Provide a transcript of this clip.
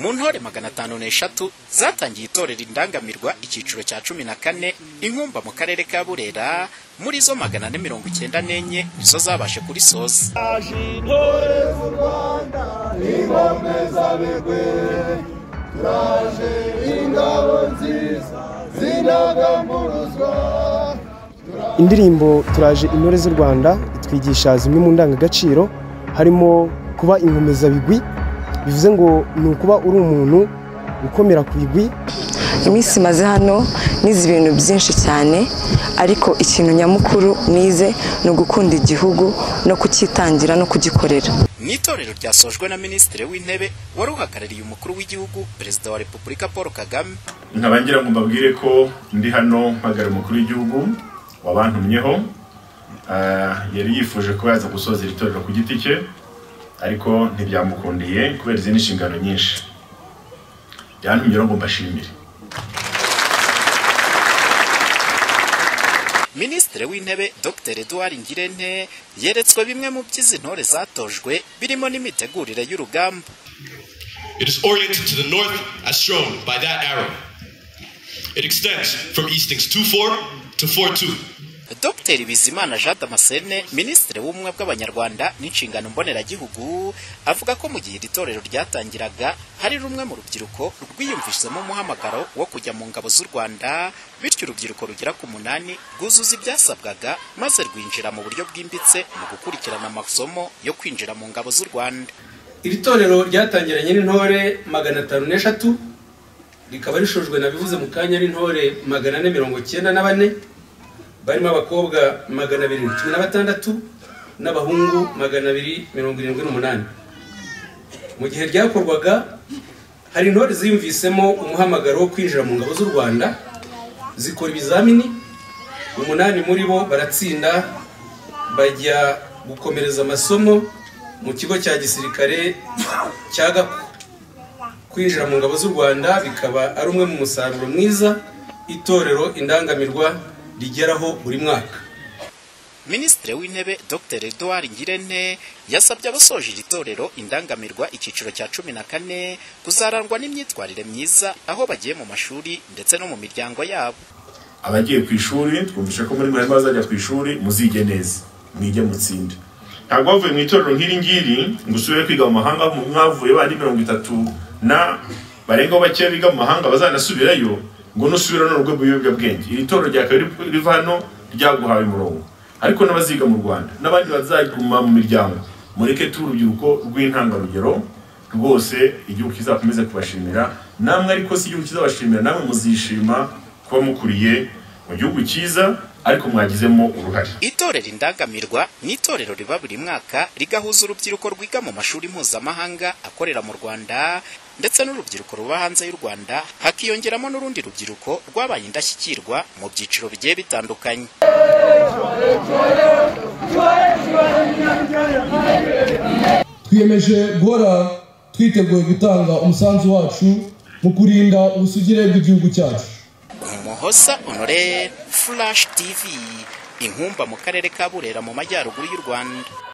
mu ntore 503 zatangiye itorero indangamirwa icyiciro cya 14 inkumba mu karere ka Burera, muri zo 494 nizo zabashe kuri soza. Indirimbo turaje intore z'u Rwanda itwigisha zimwe mu ndangagaciro, harimo kuba inkomezabigwi, bivuze ngo ni ukuba uri umuntu ukomera ku bigwi. Iminsi maze hano nize ibintu byinshi cyane, ariko ikintu nyamukuru nize no gukunda igihugu no kucyitangira no kugikorera. N'itorero ryasojwe na Minisitiri w'Intebe wari uhagarariye umukuru w'igihugu Perezida wa Repubulika Paul Kagame. Nkabangira ngo mbabwire ko ndi hano mpagarariye umukuru w'igihugu wabantumyeho, yari yifuje ko yaza gusoza iri torero ku giti cye, ariko ntibyamukundiye kubera izindi nshingano nyinshi. Yantumye ngo mbashimire. Minisitiri w'Intebe Dr. Edouard Ngirente yeretswe bimwe mu by'izi ntore zatojwe birimo n'imitegurire y'urugamba. It is oriented to the north as shown by that arrow. It extends from Eastings 24 to 42. Dr. Bizimana Jean Damascene, Minisitiri w'Ubumwe bw'Abanyarwanda n'inshingano mboneragihugu, avuga ko mu gihe iri torero ryatangiraga hari rumwe mu rubyiruko rwiyumvisemo umuhamagaro wo kujya mu ngabo z'u Rwanda, bityo urubyiruko rugera ku 8 rwuzuza ibyasabwaga maze rwinjira mu buryo bwimbitse mu gukurikirana amasomo yo kwinjira mu ngabo z'u Rwanda. Iri torero ryatangiranye n'intore 503, rikaba rishojwe nabivuze mu kanya n'intore 494, barimo abakobwa 216 n'abahungu 278. Mu gihe ryakorwaga hari intore ziyumvisemo umuhamagaro wo kwinjira mu ngabo z'u Rwanda, zikora ibizamini, 8 muri bo baratsinda bajya gukomereza amasomo mu kigo cya gisirikare cya Gako. Kwinjira mu ngabo z'u Rwanda bikaba ari umwe mu musaruro mwiza itorero indangamirwa rigeraho buri mwaka. Minisitiri w'Intebe Dr. Edouard Ngirente yasabye abasoje iri torero indangamirwa icyiciro cya 14 kuzarangwa n'imyitwarire myiza aho bagiye mu mashuri ndetse no mu miryango yabo. Abagiye ku ishuri twumvisha ko muri mwe bazajya ku ishuri muzige neza, mwige mutsinde. Ntabwo bavuye mu itorero nk'iri ngiri ngo usubire kwiga mu mahanga, mu mwavuye bandi 30 na barenga bake biga mu mahanga bazanasubirayo ngo nusubira no rwego bw'ibyobyabwenge. Iri torero rya kabiri riva hano ryaguhawe umurongo, ariko n'abaziga mu Rwanda n'abandi bazaguma mu miryango, mureke turubyiruko rw'intangarugero rwose, igihugu kizakomeze kubashimira namwe, ariko si igihugu kizabashimira namwe muzishima kuba mukuriye mu gihugu cyiza ariko mwagizemo uruhare. Itorero indangamirwa ni itorero riba buri mwaka rigahuza urubyiruko rwiga mu mashuri mpuzamahanga akorera mu Rwanda ndetse n'urubyiruko ruba hanze y'u Rwanda, hakiyongeramo n'urundi rubyiruko rwabaye indashyikirwa mu byiciro bigiye bitandukanye. Twiyemeje guhora twiteguye gutanga umusanzu wacu mu kurinda ubusugire bw'igihugu cyacu. Umuhoza Honore, Flash TV, inkumba mu karere ka Burera mu majyaruguru y'u Rwanda.